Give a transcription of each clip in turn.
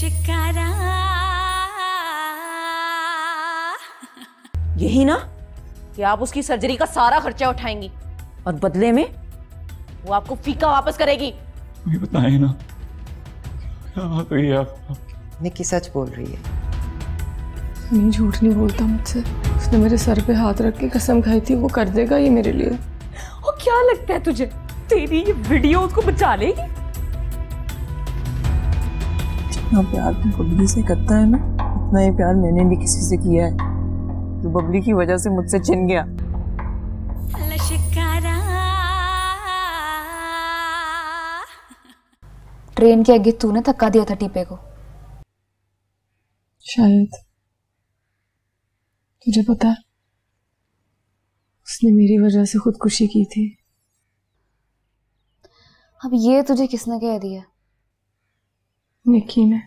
शिकारा। यही ना कि आप उसकी सर्जरी का सारा खर्चा उठाएंगी और बदले में वो आपको फीका वापस करेगी। मुझे बताइए ना क्या बात हुई है आप? निक्की सच बोल रही है। नहीं, झूठ नहीं बोलता मुझसे। उसने मेरे सर पे हाथ रख के कसम खाई थी वो कर देगा ये मेरे लिए। और क्या लगता है तुझे तेरी ये वीडियो उसको बचा लेगी? जितना प्यार तू बबली से करता है ना, उतना ही प्यार मैंने भी किसी से किया है जो बबली की वजह से मुझसे छिन गया। ट्रेन के आगे तूने धक्का दिया था टीपे को। शायद। तुझे पता है उसने मेरी वजह से खुदकुशी की थी। अब ये तुझे किसने कह दिया? निक्की ने।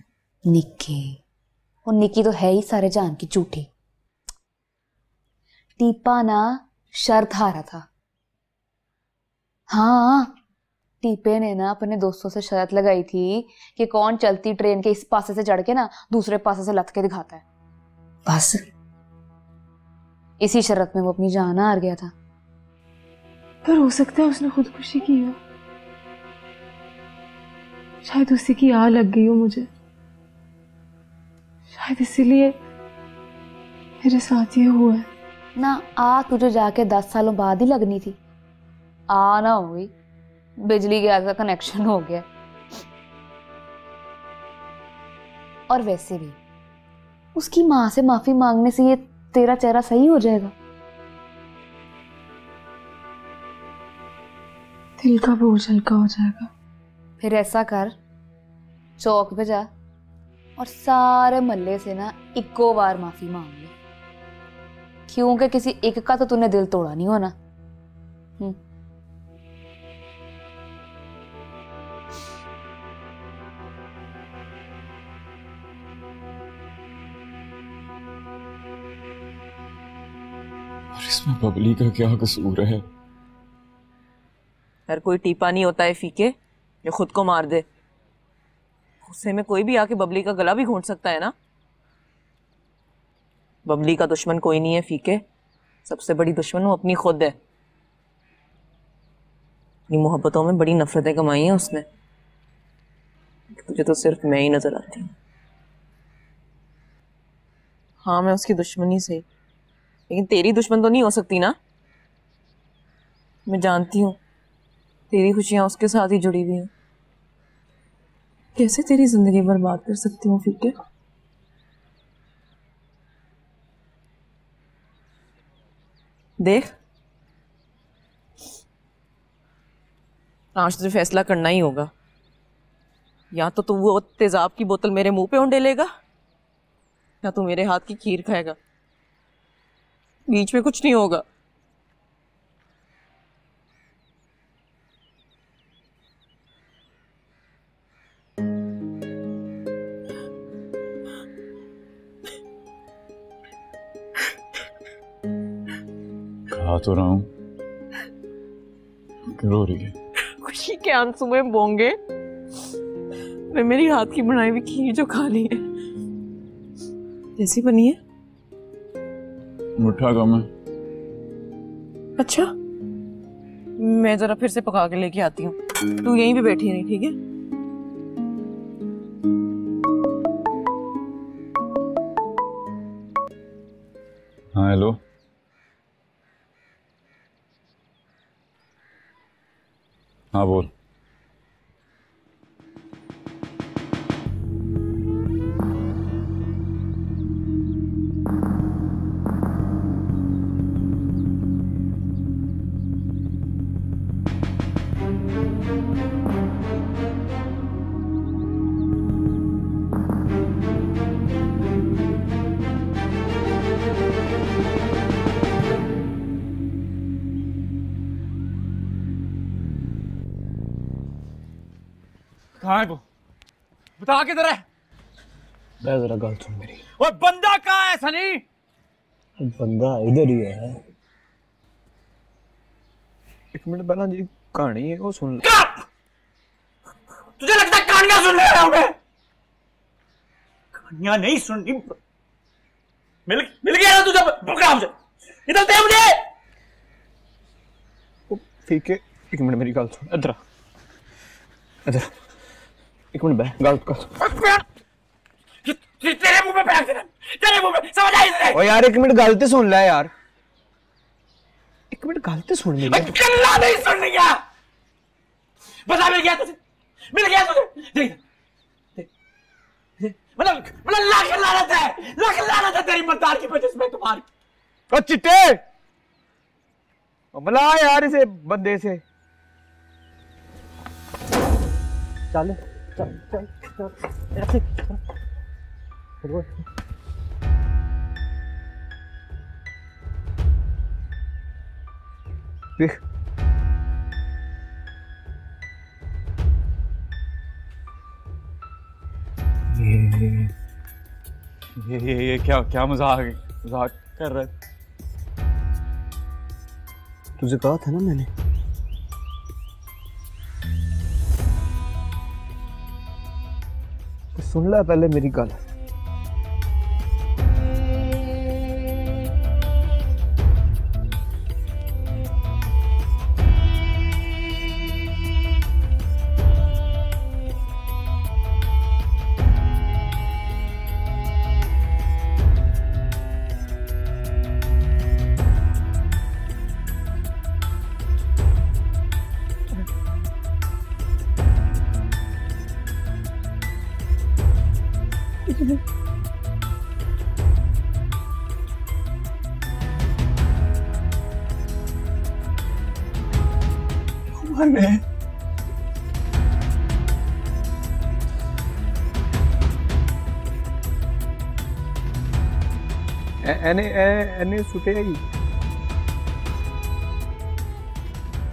निक्की? और निक्की तो है ही सारे जान की झूठी। टीपा ना शर्त हारा था। हाँ, टीपे ने ना अपने दोस्तों से शर्त लगाई थी कि कौन चलती ट्रेन के इस पासे से चढ़ के ना दूसरे पासे से लत के दिखाता है। बस इसी शर्त में वो अपनी जान हार गया था। पर हो सकता है उसने खुदकुशी की हो। शायद उसी की आह लग गई हो मुझे। शायद इसीलिए मेरे साथ ये हुआ है। ना आ तुझे जाके 10 सालों बाद ही लगनी थी। आ ना हो गई, बिजली गैस का कनेक्शन हो गया। और वैसे भी उसकी मां से माफी मांगने से ये तेरा चेहरा सही हो जाएगा? दिल का बोझ हल्का हो जाएगा। फिर ऐसा कर, चौक पे जा और सारे मोहल्ले से ना इक्को बार माफी मांग ले, क्योंकि किसी एक का तो तूने दिल तोड़ा नहीं होना। और इसमें बबली का क्या कसूर है? हर कोई टीपा नहीं होता है फीके जो खुद को मार दे। गुस्से में कोई भी आके बबली का गला भी घोंट सकता है ना। बबली का दुश्मन कोई नहीं है फीके, सबसे बड़ी दुश्मन वो अपनी खुद है। अपनी मोहब्बतों में बड़ी नफरतें कमाई हैं उसने। तुझे तो सिर्फ मैं ही नजर आती हूँ। हाँ, मैं उसकी दुश्मनी सही, लेकिन तेरी दुश्मन तो नहीं हो सकती ना। मैं जानती हूँ तेरी खुशियां उसके साथ ही जुड़ी हुई हैं। कैसे तेरी जिंदगी बर्बाद कर सकती हूँ फीके? देख, आज तुझे फैसला करना ही होगा। या तो तू वो तेजाब की बोतल मेरे मुंह पे उंडेलेगा, या तू मेरे हाथ की खीर खाएगा। बीच में कुछ नहीं होगा। कहा तो रहा हूं, रो रही है। खुशी के आंसू में बोंगे मैं मेरी हाथ की बनाई हुई खीर जो खा ली है। कैसी बनी है? मुठा कम है। अच्छा, मैं जरा फिर से पका के लेके आती हूँ। तू यहीं पे बैठी रही, ठीक है? हाँ हेलो। हाँ बोल। कहाँ है वो? बता किधर है? जरा गल सुन मेरी। और बंदा कहाँ है सनी? बंदा इधर ही है। एक मिनट पहला जी कहानी है वो सुन ले। तुझे लगता है कहानियां सुन रहे हैं हमें? कहानियां नहीं सुननी। मिल गया ना तुझे, पकड़ा मुझे, इधर दे मुझे। ठीक है, एक मिनट मेरी गल सुन, इधर एक मिनट बह, गल कर। तेरे मुंह पे फेंक देना, तेरे मुंह पे, समझ आई तुझे? ओ यार एक मिनट गल तो सुन ले यार, एक मिनट गल तो सुन मेरी। गल्ला नहीं सुनने क्या? बता, मिल गया तुझे, मिल गया तुझे। देख मतलब लाख लानत है तेरी मर्दार की वजह से मैं तुम्हारी। ओ चिट्टे, मिला यार इसे बंदे से। चल चल चल चल ऐसे देख, ये क्या मजाक कर रहा है? तुझे कहा था ना मैंने, तो सुन ले पहले मेरी गल। एने सुटे ही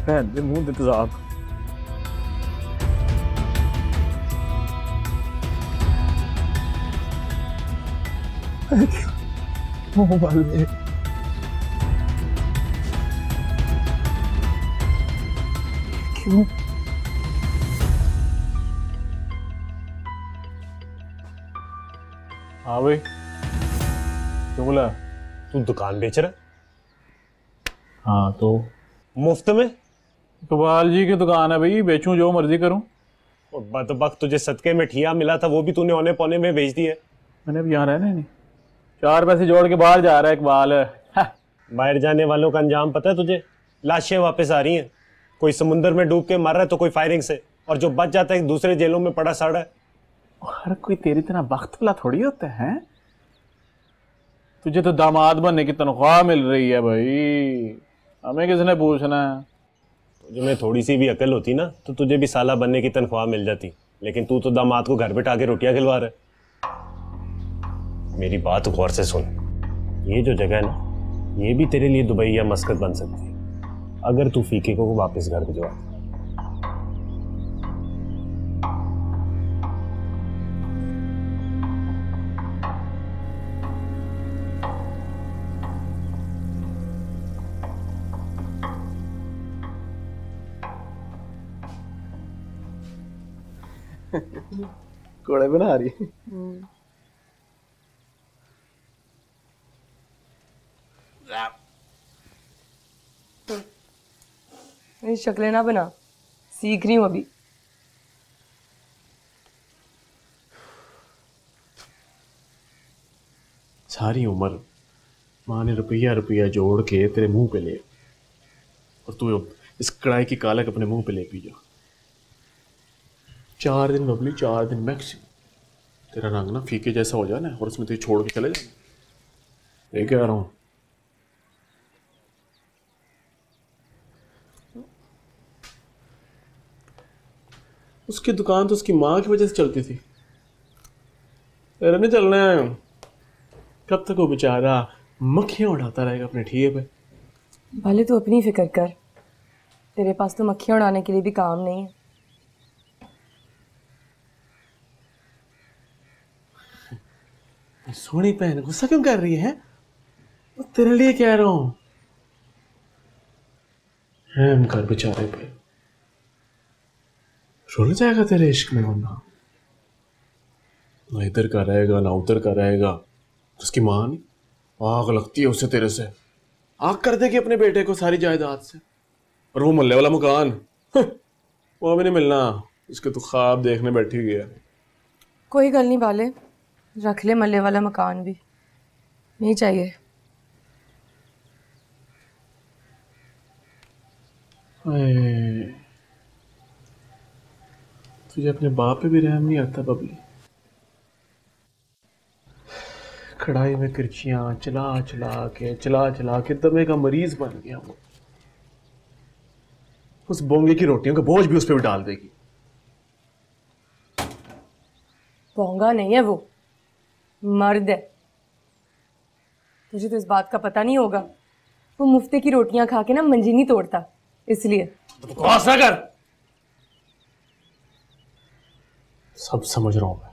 भैन दे मुंह दे तेजाब। क्यों? हाँ भाई, क्यों बोला? तू दुकान बेच रहा है? हाँ तो मुफ्त में? इकबाल जी की दुकान है भाई, बेचूं जो मर्जी करूं। और बदबख्त तुझे सदके में ठिया मिला था, वो भी तूने औने पौने में बेच दिया। मैंने अब यहाँ रहना ही नहीं, 4 पैसे जोड़ के बाहर जा रहा है इकबाल। बाहर जाने वालों का अंजाम पता है तुझे? लाशें वापस आ रही हैं, कोई समुंदर में डूब के मर रहा है तो कोई फायरिंग से, और जो बच जाता है दूसरे जेलों में पड़ा सड़ा है। हर कोई तेरी तरह वक्त वाला थोड़ी होता है। तुझे तो दामाद बनने की तनख्वाह मिल रही है भाई, हमें किसने पूछना है? तुझे में थोड़ी सी भी अकल होती ना तो तुझे भी साला बनने की तनख्वाह मिल जाती, लेकिन तू तो दामाद को घर बिठा के रोटियां खिलवा रहा है। मेरी बात गौर से सुन, ये जो जगह है ना, ये भी तेरे लिए दुबई या मस्कत बन सकती है अगर तू फीके को वापस घर भिजवा। कोड़े बना रही है। मेरी शक्लें ना बना, सीख रही हूँ अभी। सारी उम्र माँ ने रुपया जोड़ के तेरे मुंह पे ले, और तू इस कढ़ाई की कालक अपने मुंह पे ले पी जा। 4 दिन बबली, 4 दिन मैक्सिमम, तेरा रंग ना फीके जैसा हो जाए ना, और उसमें तुझे छोड़ के चले जाए। ये कह रहा हूँ। उसकी दुकान तो उसकी माँ की वजह से चलती थी, तेरा नहीं चलना है। कब तक वो बेचारा मक्खियाँ उड़ाता रहेगा अपने ठिये पे? भले तू अपनी फिक्र कर, तेरे पास तो मक्खियाँ उड़ाने के लिए भी काम नहीं है। सोनी बहन गुस्सा क्यों कर रही है? वो तेरे लिए कह रहा हूं। हम कर बेचारे पे रुल जाएगा तेरे इश्क में, वरना ना इधर का रहेगा ना उधर का रहेगा। उसकी माँ नहीं, आग लगती है उसे तेरे से, आग कर देगी अपने बेटे को सारी जायदाद से। और वो मोहल्ले वाला मकान वो अभी नहीं मिलना, इसके तो ख्वाब देखने बैठी गया। कोई गल नहीं बाले, रख ले मल्ले वाला मकान भी, नहीं चाहिए। तुझे अपने बाप पे भी रहम नहीं आता बबली? कढ़ाई में किरचियां चला चला के दमे का मरीज बन गया वो। उस बोंगे की रोटियों का बोझ भी उस पर भी डाल देगी। पोंगा नहीं है वो, मर्द है। तुझे तो इस बात का पता नहीं होगा, वो मुफ्ते की रोटियां खा के ना मंजी नहीं तोड़ता, इसलिए। बकवास ना कर, सब समझ रहा हूं मैं।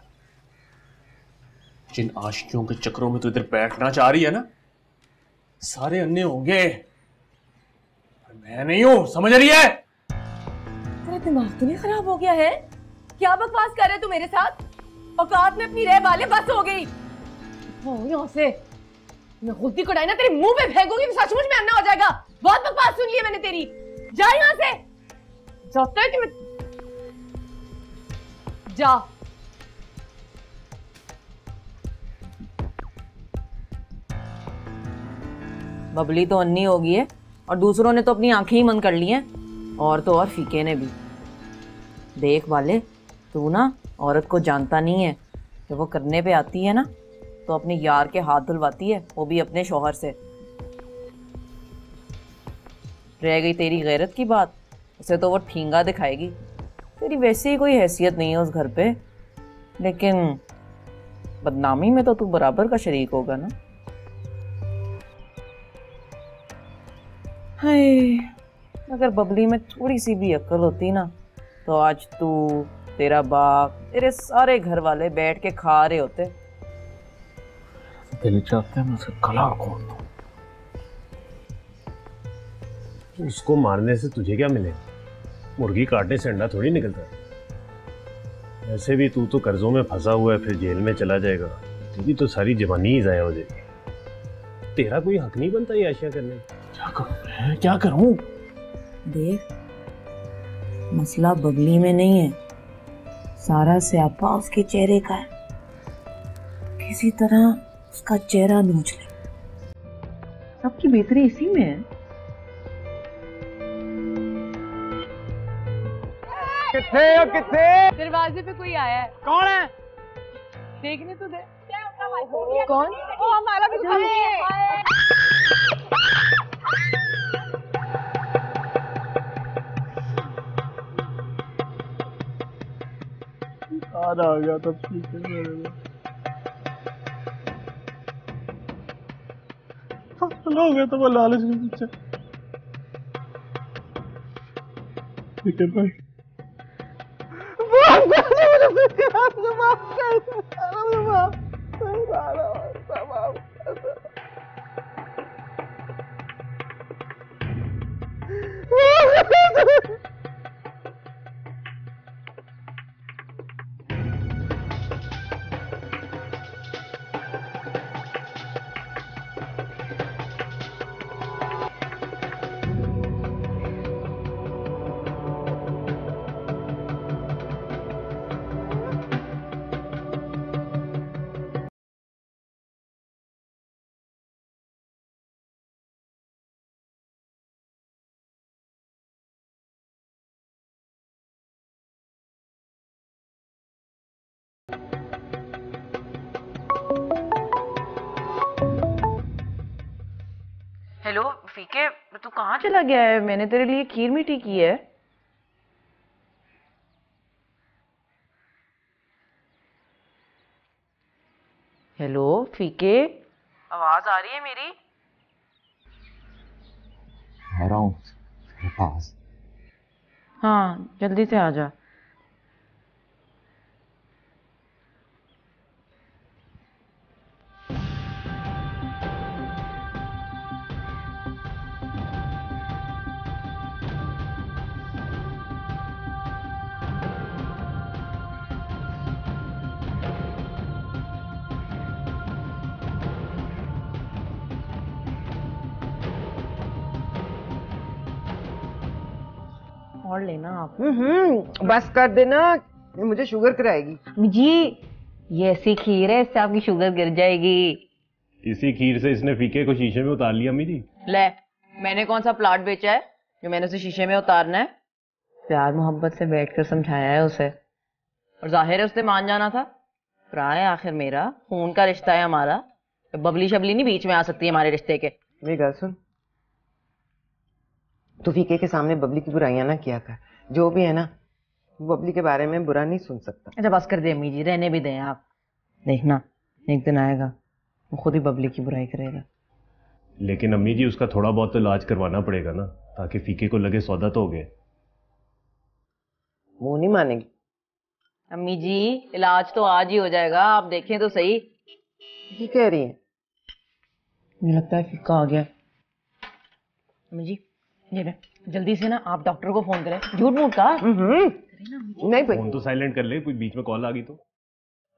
जिन आशिकियों के चक्रों में तू इधर बैठना चाह रही है ना, सारे अन्य होंगे, मैं नहीं हूं, समझ रही है? तेरा दिमाग तो नहीं खराब हो गया है? क्या बकवास कर रहे तू मेरे साथ? औकात में अपनी रह बाले, बस हो गई। यहाँ से मैं खुलती कढ़ाई ना तेरे मुंह पे फेंकूंगी तो सचमुच में अन्ना हो जाएगा। बहुत बकवास सुन ली है मैंने तेरी, जा यहाँ से। जाता है कि मैं जा। बबली तो अन्नी हो गई है और दूसरों ने तो अपनी आंखें ही बंद कर ली हैं, और तो और फीके ने भी। देख वाले, तू ना औरत को जानता नहीं है। जब वो करने पे आती है ना तो अपने यार के हाथ धुलवाती है, वो भी अपने शौहर से। रह गई तेरी गैरत की बात, उसे तो वो ठींगा दिखाएगी। तेरी वैसे ही कोई हैसियत नहीं है उस घर पे, लेकिन बदनामी में तो तू बराबर का शरीक होगा ना। हाय, अगर बबली में थोड़ी सी भी अक्ल होती ना तो आज तू, तेरा बाप, तेरे सारे घर वाले बैठ के खा रहे होते। दिल चाहता है मैं उसे गला घोट दूं। उसको मारने से तुझे क्या मिलेगा? मुर्गी काटने से अंडा थोड़ी निकलता है। वैसे भी तू तो कर्जों में फंसा हुआ है, फिर जेल में चला जाएगा, तेरी तो सारी जवानी ही ज़ाया हो जाएगी। तेरा कोई हक नहीं बनता ये आशिया करने। क्या करूं मैं, क्या करूं? देख, मसला बबली में नहीं है, सारा स्यापा उसके चेहरे का है। किसी तरह उसका चेहरा नोच ले, सबकी बेहतरी इसी में है। किथे हो किथे? दरवाजे पे कोई आया है। कौन है? देखने तो दे। कौन? ओ हमारा भी दुश्मन है। याद आ गया तब ठीक है मेरे को। हो गया तो वो लालच के पीछे। ठीक है भाई, हेलो फीके, तू कहाँ चला गया है? मैंने तेरे लिए खीर मीठी की है। हेलो फीके, आवाज आ रही है मेरी? आ रहा हूँ तेरे पास। हाँ, जल्दी से आ जा। और लेना आप। बस कर देना, ये मुझे शुगर कराएगी। जी ये ऐसी खीर है, इससे आपकी शुगर गिर जाएगी। इसी खीर से इसने फीके को शीशे में उतार लिया अम्मी जी। ले, मैंने कौन सा प्लाट बेचा है जो मैंने उसे शीशे में उतारना है? प्यार मोहब्बत से बैठकर समझाया है उसे, और जाहिर है उसने मान जाना था। भरा है आखिर मेरा, खून का रिश्ता है हमारा, बबली शबली नहीं बीच में आ सकती हमारे रिश्ते के। मेरी गल सुन, तू फीके के सामने बबली की बुराइयां ना किया कर। जो भी है ना, बबली के बारे में बुरा नहीं सुन सकता। अच्छा बस कर दे अम्मी जी, रहने भी दें आप। देखना एक दिन आएगा वो खुद ही बबली की बुराई करेगा। लेकिन अम्मी जी उसका थोड़ा बहुत तो इलाज करवाना पड़ेगा ना, ताकि फीके को लगे सौदा तो हो गया। वो नहीं मानेगी। अम्मी जी इलाज तो आज ही हो जाएगा, आप देखें तो सही। ये कह रही है? मुझे लगता है फीका आ गया। अम्मी जी ये ले, जल्दी से ना आप डॉक्टर को फोन करें। झूठ मूठ का नहीं भाई, फोन तो साइलेंट कर ले, कोई बीच में कॉल आ गई तो।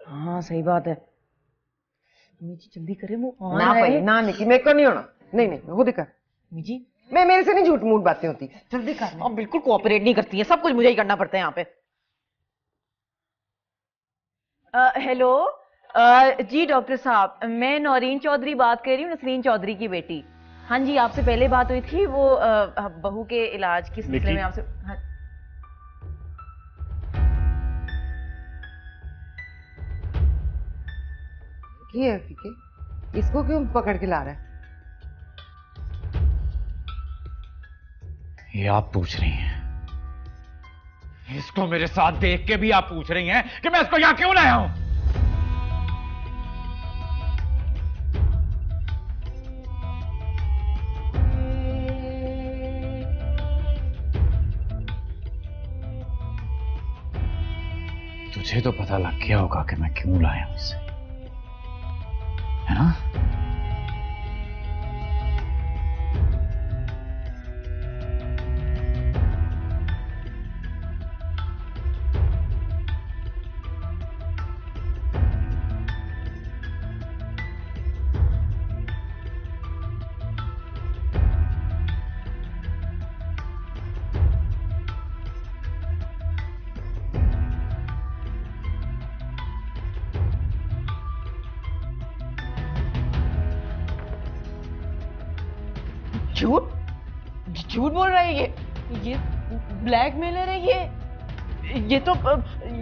हाँ सही बात है। अम्मी जी जल्दी करें, वो ना भाई ना निकी, मेरे को नहीं होना। नहीं नहीं खुद ही कर। अम्मी जी मैं, मेरे से नहीं झूठ मूठ बातें होती, जल्दी कर। आप बिल्कुल कोऑपरेट नहीं करती हैं, सब कुछ मुझे ही करना पड़ता है यहाँ पे। हेलो जी डॉक्टर साहब, मैं नौरीन चौधरी बात कर रही हूँ, नसरीन चौधरी की बेटी। हाँ जी आपसे पहले बात हुई थी, वो बहू के इलाज के सिलसिले में आपसे। हाँ। ये है फीके, इसको क्यों पकड़ के ला रहा है? ये आप पूछ रही हैं? इसको मेरे साथ देख के भी आप पूछ रही हैं कि मैं इसको यहां क्यों लाया हूं? तुझे तो पता लग गया होगा कि मैं क्यों लाया हूं इसे, है ना? झूठ झूठ बोल रहा है ये ब्लैकमेलर है ये तो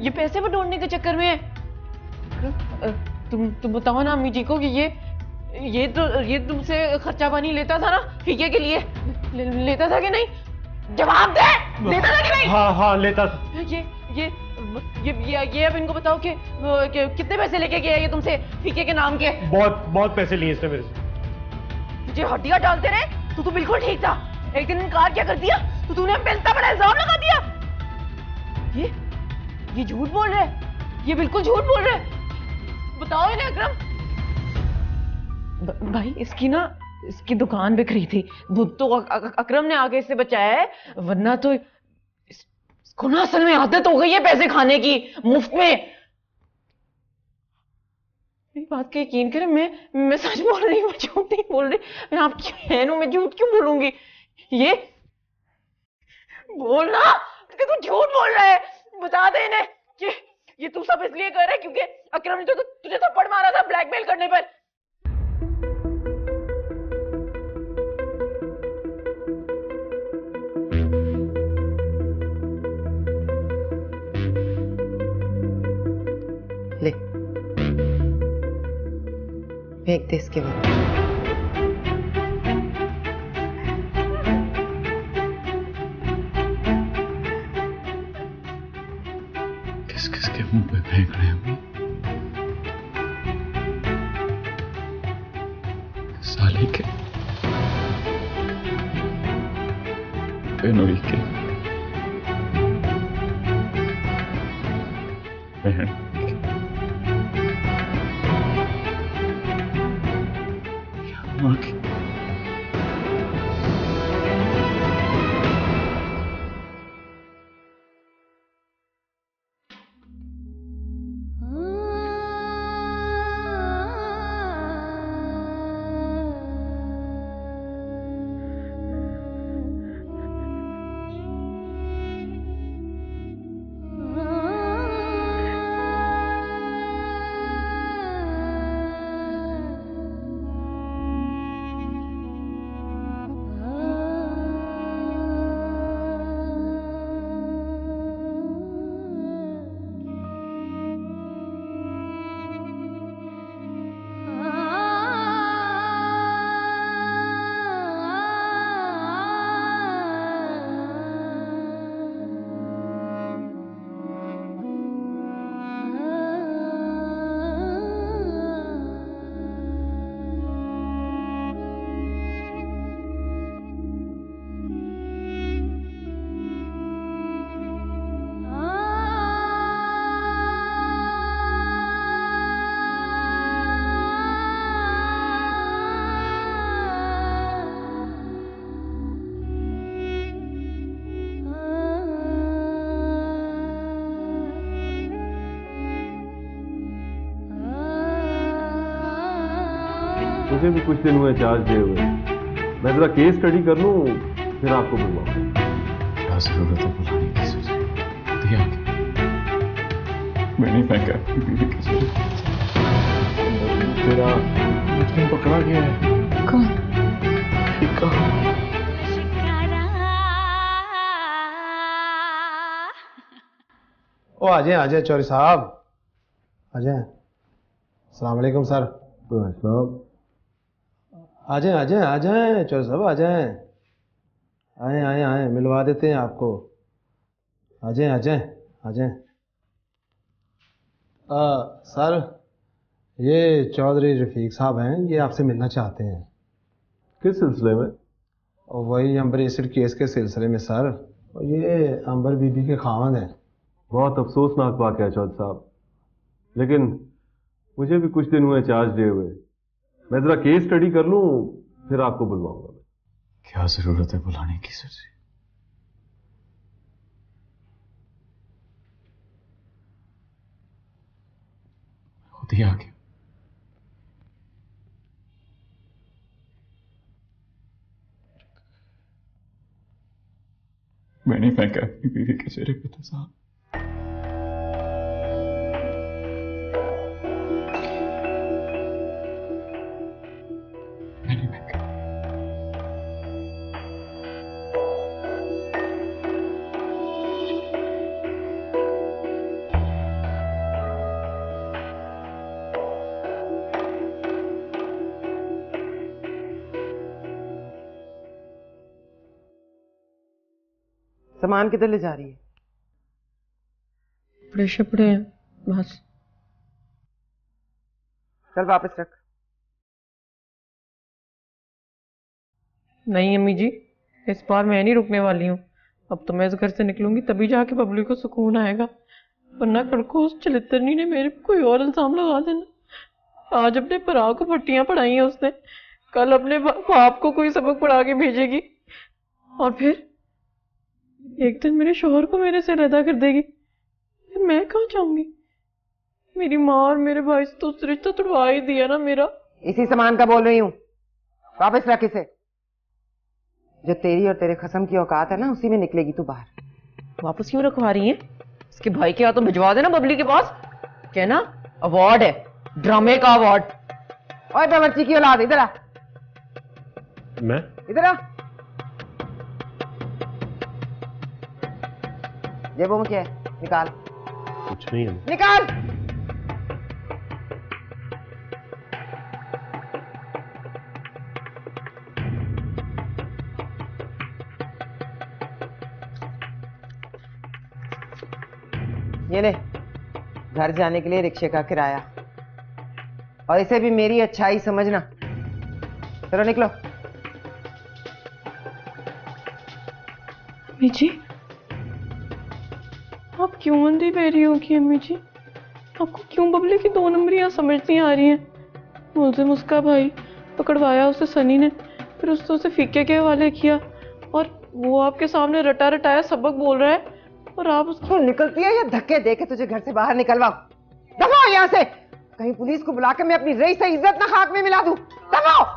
ये पैसे बटोरने के चक्कर में है। तुम बताओ ना अम्मी जी को कि ये तुमसे खर्चा पानी लेता था ना फीके के लिए, लेता था कि नहीं? जवाब दे, लेता था कि नहीं? हाँ लेता था। ये अब इनको बताओ कि कितने पैसे लेके गया ये तुमसे फीके के नाम के? बहुत पैसे लिए इसने मेरे से। तुझे हड्डियां डालते रहे तो बिल्कुल ठीक था, एक दिन इनकार क्या कर दिया तो तूने हम पे इतना बड़ा इल्जाम लगा दिया। ये झूठ बोल रहे हैं, ये बिल्कुल झूठ बोल रहे हैं। बताओ इन्हें अकरम। भाई इसकी दुकान बिखरी थी, तो अकरम ने आके इससे बचाया है, वरना तो इसको ना असल में आदत हो गई है पैसे खाने की मुफ्त में। मेरी बात का यकीन करें, मैं सच बोल रही हूँ, झूठ नहीं बोल रही। मैं आपकी बहन हूं, मैं झूठ क्यों बोलूंगी? ये बोलना कि तू झूठ बोल रहा है, बता दे इन्हें कि ये तू सब इसलिए कर रहा है क्योंकि अकरम ने तो तुझे थप्पड़ मारा था ब्लैकमेल करने पर। ले फेंक दे इसके बाद। किस किस के मुंह पे फेंक रहे हैं? साली के, बेनोई के, बहन माँ की। मुझे भी कुछ दिन हुए चार्ज दिए हुए, मैं जरा केस स्टडी कर लूं फिर आपको बुलवाऊंगा। क्या जरूरत है बुलाने की सर? दिया मैंने फेंका अपनी बीवी के सर। तेरा मुझे पकड़ा गया है। कौन? ओ आ जाए चौधरी साहब, आ जाए। अस्सलाम वालेकुम सर। आ जाए चौधरी साहब, आ जाए। आए मिलवा देते हैं आपको। आ जाए। सर ये चौधरी रफीक साहब हैं, ये आपसे मिलना चाहते हैं। किस सिलसिले में? और वही अंबर एसिड केस के सिलसिले में सर। और ये अंबर बीबी के खावंद हैं। बहुत अफसोसनाक वाक़या है चौधरी साहब, लेकिन मुझे भी कुछ दिन हुए चार्ज दिए हुए, मैं जरा केस स्टडी कर लूं फिर आपको बुलवाऊंगा। क्या जरूरत है बुलाने की सर जी? खुद ही आ गया। मैंने फेंका अपनी बीवी के चेहरे पे था साहब। सामान किधर ले जा रही है? कपड़े हैं बस। चल वापस रख। नहीं अम्मी जी, इस बार मैं नहीं रुकने वाली हूँ। अब तो मैं इस घर से निकलूंगी तभी जाके बबली को सुकून आएगा, वरना कल को उस चलितरनी ने मेरे पे कोई और इल्जाम लगा देना। आज अपने भरा को पट्टियां पढ़ाई हैं उसने, कल अपने बाप को कोई सबक पढ़ा के भेजेगी, और फिर एक दिन मेरे शोहर को मेरे से अलग कर देगी। फिर मैं कहाँ जाऊंगी? मेरी माँ और मेरे भाई से तो रिश्ता तुड़वा ही दिया ना मेरा। इसी सामान का बोल रही हूँ, वापस रख इसे। जो तेरी और तेरे खसम की औकात है ना, उसी में निकलेगी तू बाहर। वापस क्यों रखवा रही है? इसके भाई के हाथों भिजवा देना बबली के पास। कहना अवार्ड है, ड्रामे का अवार्ड। ओए बेवर्ची की औलाद, इधर आ। मैं? इधर आ। जेबों में क्या है? निकाल। कुछ नहीं है। निकाल। ये ले, घर जाने के लिए रिक्शे का किराया, और इसे भी मेरी अच्छाई समझना। चलो निकलो। अम्मी जी, आप क्यों अंधी पैरी हो कि अम्मी जी? आपको क्यों बबली की 2 नंबरियां समझ नहीं आ रही हैं? मुल्जिम उसका भाई, पकड़वाया उसे सनी ने, फिर उसने उसे फीके के हवाले किया, और वो आपके सामने रटा रटाया सबक बोल रहा है, और आप उसको निकलती है या धक्के दे के तुझे घर से बाहर निकलवाऊं? दफाओ यहाँ से, कहीं पुलिस को बुला के मैं अपनी रईस से इज्जत ना खाक में मिला दूं। दफाओ।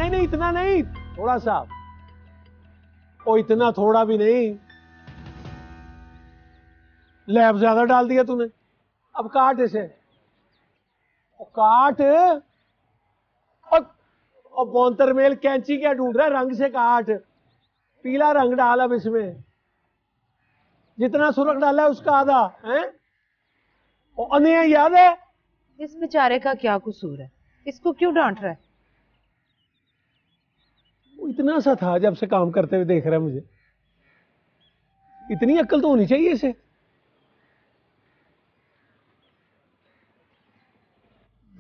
नहीं नहीं, इतना नहीं, थोड़ा सा। ओ इतना थोड़ा भी नहीं, लैब ज्यादा डाल दिया तूने। अब काट इसे, काट। और बौंतर मेल कैंची क्या ढूंढ रहा है, रंग से काट। पीला रंग डाल अब इसमें, जितना सुर्ख डाला है उसका आधा है। और अन्य याद है, इस बेचारे का क्या कसूर है, इसको क्यों डांट रहा है? वो इतना सा था जब से काम करते हुए देख रहा है मुझे। इतनी अक्ल तो होनी चाहिए इसे।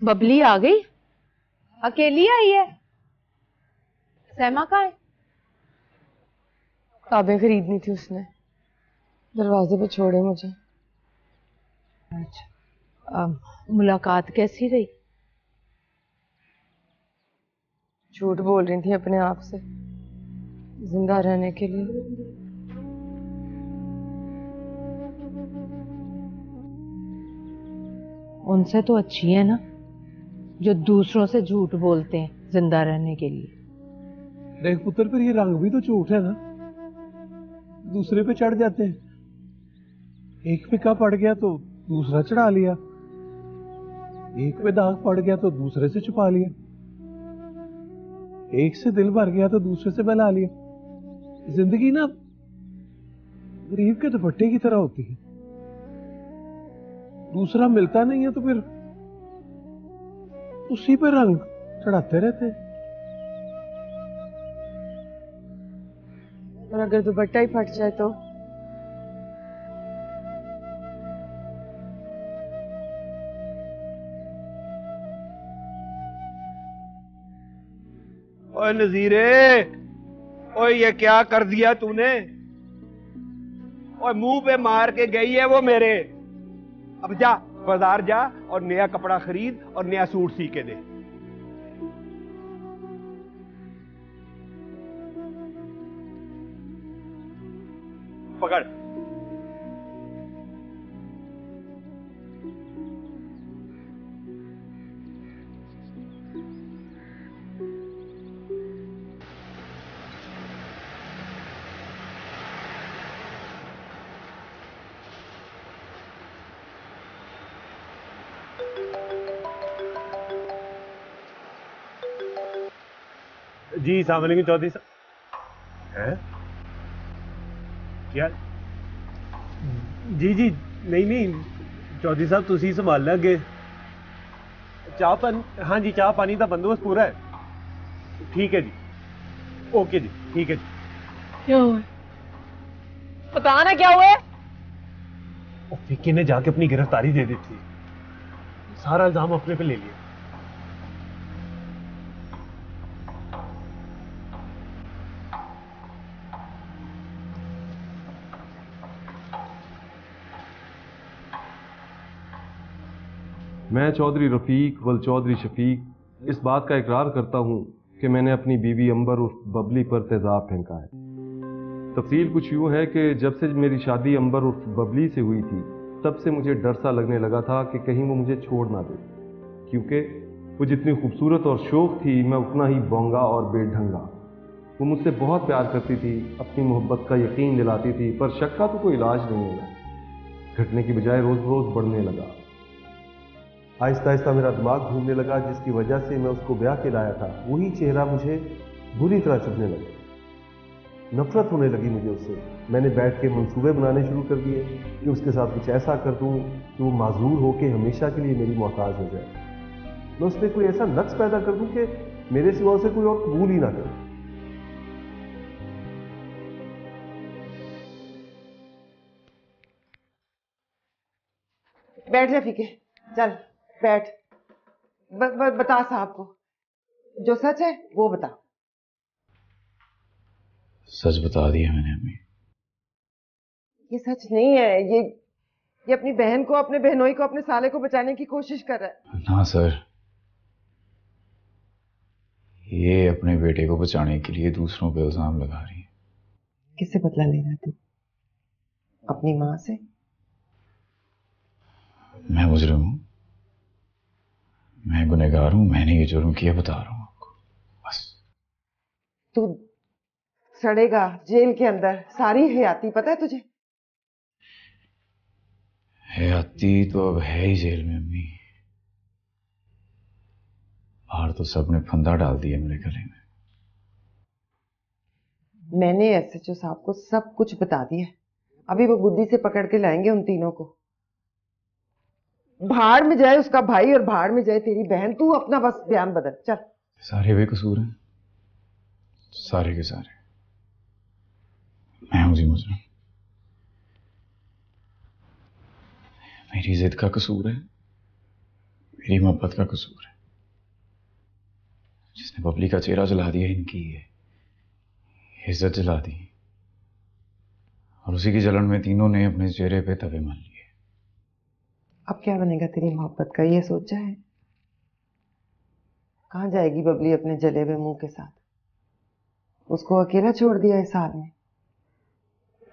बबली आ गई? अकेली आई है? सहमा कहाँ है? किताबें खरीदनी थी उसने, दरवाजे पे छोड़े मुझे। अच्छा, मुलाकात कैसी रही? झूठ बोल रही थी अपने आप से जिंदा रहने के लिए। उनसे तो अच्छी है ना जो दूसरों से झूठ बोलते हैं जिंदा रहने के लिए। देख पुत्र, पर ये रंग भी तो झूठ है ना, दूसरे पे चढ़ जाते हैं। एक पे का पड़ गया तो दूसरा चढ़ा लिया, एक पे दाग पड़ गया तो दूसरे से छुपा लिया, एक से दिल भर गया तो दूसरे से बहला लिया। जिंदगी ना गरीब के दुपट्टे की तरह होती है, दूसरा मिलता नहीं है तो फिर उसी पे रंग चढ़ाते रहते हैं। और अगर दुपट्टा ही फट जाए तो? ओए नजीरे, ओए ये क्या कर दिया तूने? ओए मुंह पे मार के गई है वो मेरे। अब जा बाजार जा और नया कपड़ा खरीद और नया सूट सी के दे। पकड़। जी अस्सलाम वालेकुम चौधरी साहब। हैं क्या? जी जी नहीं नहीं चौधरी साहब तुसी संभाल ले अगे। चाह पानी, हाँ जी चाह पानी का बंदोबस्त पूरा है। ठीक है जी, ओके जी, ठीक है जी। क्या हुआ? पता ना क्या हुआ? फिक्की ने जाके अपनी गिरफ्तारी दे दी थी, सारा इल्जाम अपने पे ले लिया। मैं चौधरी रफ़ीक वल चौधरी शफीक इस बात का इकरार करता हूँ कि मैंने अपनी बीवी अंबर उर्फ बबली पर तेजाब फेंका है। तफसील कुछ यूँ है कि जब से मेरी शादी अंबर उर्फ बबली से हुई थी तब से मुझे डर सा लगने लगा था कि कहीं वो मुझे छोड़ ना दे, क्योंकि वो जितनी खूबसूरत और शौक थी मैं उतना ही बोंगा और बेढंगा। वो मुझसे बहुत प्यार करती थी, अपनी मोहब्बत का यकीन दिलाती थी, पर शक का तो कोई इलाज नहीं है। घटने की बजाय रोज़ रोज़ बढ़ने लगा। आहिस्ता आहिस्ता मेरा दिमाग घूमने लगा, जिसकी वजह से मैं उसको ब्याह के लाया था वही चेहरा मुझे बुरी तरह चुभने लगा। नफरत होने लगी मुझे उससे। मैंने बैठ के मंसूबे बनाने शुरू कर दिए कि उसके साथ कुछ ऐसा कर दूं कि वो माजूर होकर हमेशा के लिए मेरी मोहताज हो जाए। मैं उसमें कोई ऐसा नक्श पैदा कर दूं कि मेरे सिवा उसे कोई और कबूल ही ना करे। बैठ जा फीके, चल बैठ। बता साहब को जो सच है वो बता। सच बता दिया मैंने अम्मी। ये सच नहीं है, ये अपनी बहन को, अपने बहनोई को, अपने साले को बचाने की कोशिश कर रहा है। ना सर, ये अपने बेटे को बचाने के लिए दूसरों पे इल्जाम लगा रही है। किससे बदला ले रहा है तू? अपनी माँ से? मैं मुजरिम हूं, मैं गुनहगार हूं, मैंने ये जुर्म किया, बता रहा हूं आपको बस। तू सड़ेगा जेल के अंदर, सारी हयाती पता है तुझे? हयाती तो अब है ही जेल में अम्मी। बाहर तो सबने फंदा डाल दिया मेरे गले में। मैंने एसएचओ साहब को सब कुछ बता दिया। अभी वो बुद्धि से पकड़ के लाएंगे उन तीनों को। भाड़ में जाए उसका भाई और भाड़ में जाए तेरी बहन। तू अपना बस बयान बदल, चल। सारे बेकसूर हैं, सारे के सारे। मैं हूं जी मुजरिम। मेरी जिद का कसूर है, मेरी मोहब्बत का कसूर है। जिसने बबली का चेहरा जला दिया, इनकी है इज्जत जला दी, और उसी की जलन में तीनों ने अपने चेहरे पे तवे मान लिए। अब क्या बनेगा तेरी मोहब्बत का, ये सोचा है? कहां जाएगी बबली अपने जले हुए मुंह के साथ? उसको अकेला छोड़ दिया इस हाल में,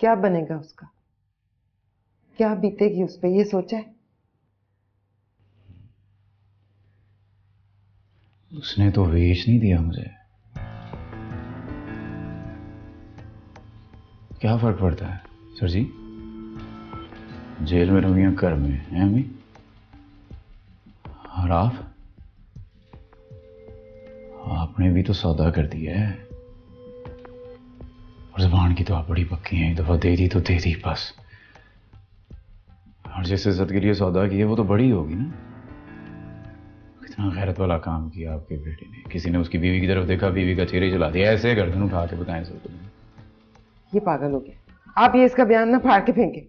क्या बनेगा उसका? क्या बीतेगी उस पे, ये सोचा है? उसने तो वेश नहीं दिया मुझे, क्या फर्क पड़ता है सर जी? जेल में रहूं या घर में, हैं अम्मी? और आपने भी तो सौदा कर दिया है। और ज़बान की तो आप बड़ी पक्की हैं, एक दफा दे दी तो दे दी बस। और जिस इज्जत के लिए सौदा किया वो तो बड़ी होगी ना। कितना गैरत वाला काम किया आपके बेटे ने। किसी ने उसकी बीवी की तरफ देखा, बीवी का चेहरे जला दिया। ऐसे गर्दन उठा के बताएं सर। ये पागल हो गया। आप ये इसका बयान ना फाड़ के फेंके।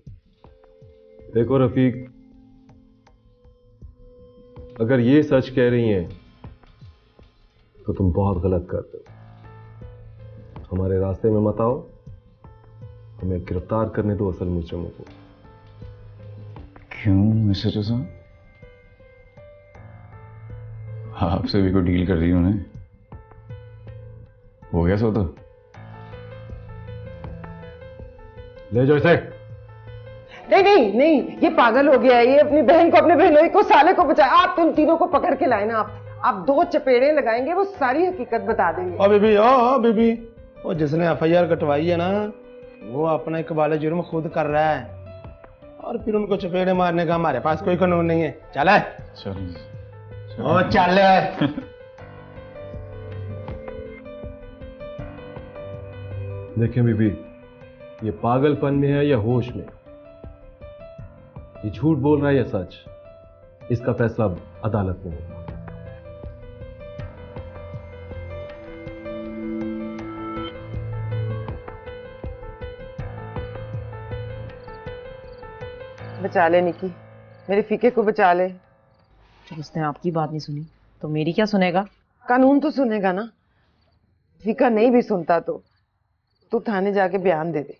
देखो रफीक, अगर ये सच कह रही हैं तो तुम बहुत गलत करते हो। हमारे रास्ते में मत आओ, हमें गिरफ्तार करने दो असल मुजरिमों को। क्यों मिस्टर साहब, आपसे भी कोई डील कर दी उन्हें? हो गया सो तो ले जाओ इसे। नहीं नहीं नहीं, ये पागल हो गया है। ये अपनी बहन को, अपने बहनोई को, साले को बचाए। आप तुम तीनों को पकड़ के लाए ना। आप दो चपेड़े लगाएंगे, वो सारी हकीकत बता देंगे। ओ बीबी, ओ बीबी, वो जिसने एफआईआर कटवाई है ना, वो अपना इकबाल जुर्म खुद कर रहा है, और फिर उनको चपेड़े मारने का हमारे पास कोई कानून नहीं है। चल ओ चल। देखें बीबी, ये पागलपन में है या होश में, ये झूठ बोल रहा है या सच, इसका फैसला अदालत में होगा। बचा ले निकी, मेरे फीके को बचा ले। जब उसने आपकी बात नहीं सुनी तो मेरी क्या सुनेगा? कानून तो सुनेगा ना। फीका नहीं भी सुनता तो तू थाने जाके बयान दे दे।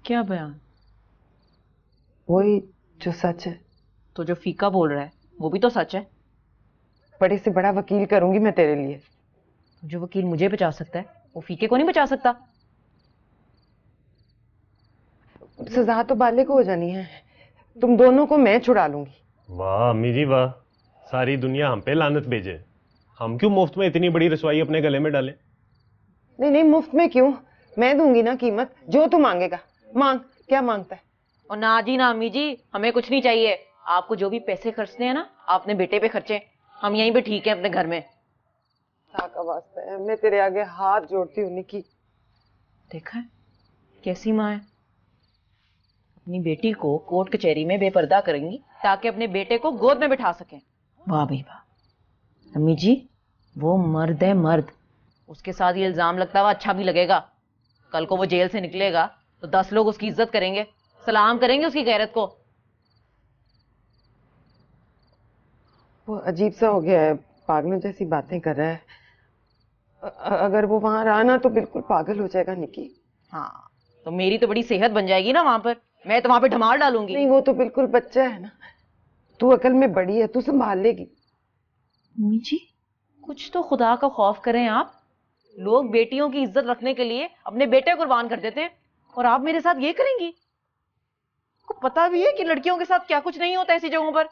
क्या बयान? वही जो सच है। तो जो फीका बोल रहा है वो भी तो सच है। बड़े से बड़ा वकील करूंगी मैं तेरे लिए। जो वकील मुझे बचा सकता है वो फीके को नहीं बचा सकता। सजा तो बाले को हो जानी है। तुम दोनों को मैं छुड़ा लूंगी। वाह अम्मी जी वाह, सारी दुनिया हम पे लानत भेजे। हम क्यों मुफ्त में इतनी बड़ी रसवाई अपने गले में डालें? नहीं नहीं, मुफ्त में क्यों, मैं दूंगी ना कीमत। जो तू मांगेगा मांग। क्या मांगता है? और ना जी ना अम्मी जी, हमें कुछ नहीं चाहिए। आपको जो भी पैसे खर्चने हैं ना, आप अपने बेटे पे खर्चे। हम यहीं पे ठीक है अपने घर में। का वास्ता है, मैं तेरे आगे हाथ जोड़ती हूँ निकी। देखा है कैसी माँ है। अपनी बेटी को कोर्ट कचहरी में बेपर्दा करेंगी ताकि अपने बेटे को गोद में बिठा सकें। वाह भाई वाह। अम्मी जी, वो मर्द है मर्द। उसके साथ ये इल्जाम लगता हुआ अच्छा भी लगेगा। कल को वो जेल से निकलेगा तो 10 लोग उसकी इज्जत करेंगे, सलाम करेंगे उसकी गैरत को। वो अजीब सा हो गया है, पागलों जैसी बातें कर रहा है। अगर वो वहां रहा ना तो बिल्कुल पागल हो जाएगा निकी। हाँ, तो मेरी तो बड़ी सेहत बन जाएगी ना वहां पर। मैं तो वहां पे धमाल डालूंगी। नहीं, वो तो बिल्कुल बच्चा है ना। तू अकल में बड़ी है, तू संभाल लेगी। मम्मी जी, कुछ तो खुदा का खौफ करें आप। लोग बेटियों की इज्जत रखने के लिए अपने बेटे कुर्बान कर देते हैं, और आप मेरे साथ ये करेंगी? को पता भी है कि लड़कियों के साथ क्या कुछ नहीं होता ऐसी जगहों पर।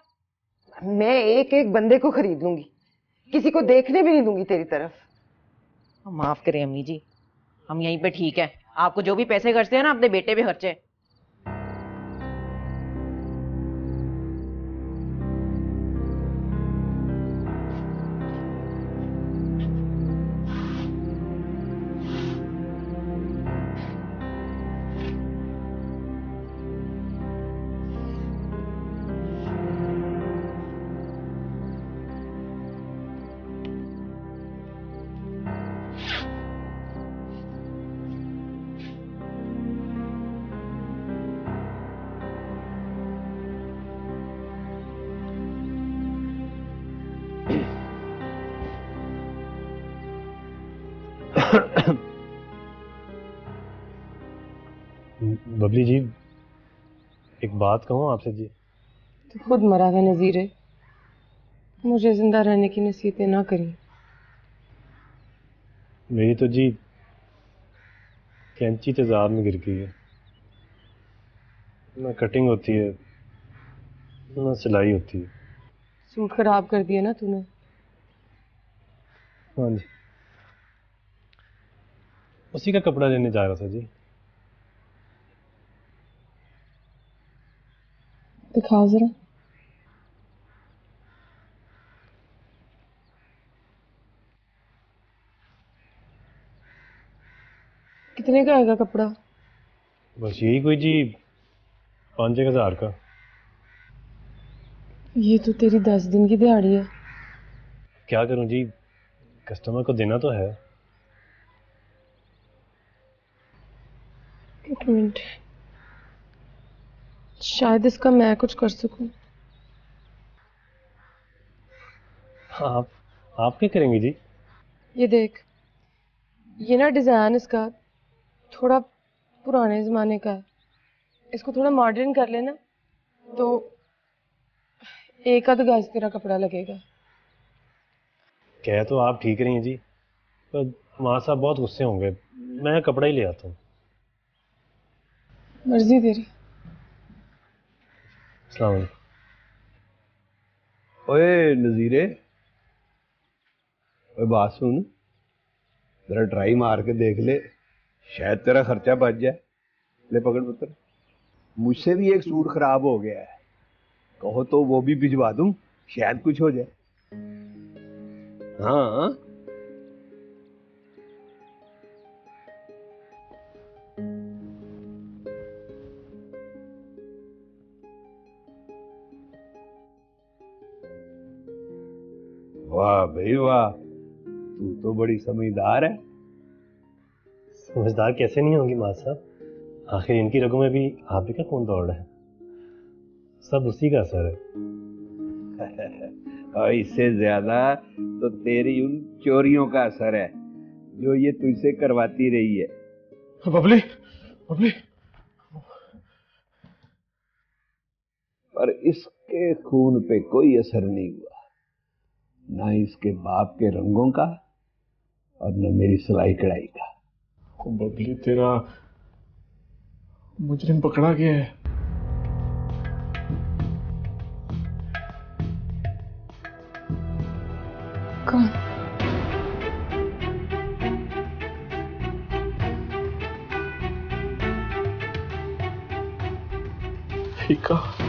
मैं एक एक बंदे को खरीद लूंगी, किसी को देखने भी नहीं दूंगी तेरी तरफ। माफ करें अम्मी जी, हम यहीं पे ठीक है। आपको जो भी पैसे खर्चते हैं ना, अपने बेटे पे खर्चे। बबली जी, एक बात कहूँ आपसे जी। तो खुद मरा था नजीर, मुझे जिंदा रहने की नसीहतें ना करी। मेरी तो जी कैंची तेजाब में गिर गई है, ना कटिंग होती है ना सिलाई होती है। सूट खराब कर दिया ना तूने। हाँ जी, उसी का कपड़ा लेने जा रहा था जी। दिखाओ जरा। कितने का आएगा कपड़ा? बस यही कोई जी 5-6 हज़ार का। ये तो तेरी 10 दिन की दिहाड़ी है। क्या करूं जी, कस्टमर को देना तो है। एक मिनट, शायद इसका मैं कुछ कर सकूं। आप क्या करेंगे जी? ये देख, ये ना डिजाइन इसका थोड़ा पुराने जमाने का है, इसको थोड़ा मॉडर्न कर लेना तो 1 आध गज तेरा कपड़ा लगेगा। कह तो आप ठीक रही हैं जी, पर माँ साहब बहुत गुस्से होंगे। मैं कपड़ा ही ले आता हूँ। मर्जी तेरी। अस्सलाम वालेकुम। ओए नजीरे, ओए बात सुन, जरा ट्राई मार के देख ले, शायद तेरा खर्चा बच जाए। ले पकड़ पुत्र, मुझसे भी एक सूट खराब हो गया है, कहो तो वो भी भिजवा दूं, शायद कुछ हो जाए। हाँ वाह भाई वाह, तू तो बड़ी समझदार है। समझदार कैसे नहीं होंगी माँ साहब, आखिर इनकी रगों में भी आप ही का खून दौड़ रहा है, सब उसी का असर है। और इससे ज्यादा तो तेरी उन चोरियों का असर है जो ये तुझसे करवाती रही है। बबली, बबली। पर इसके खून पे कोई असर नहीं हुआ, ना इसके बाप के रंगों का और न मेरी सिलाई कढ़ाई का। बबली, तेरा मुजरिम पकड़ा गया है। कौन? फीका।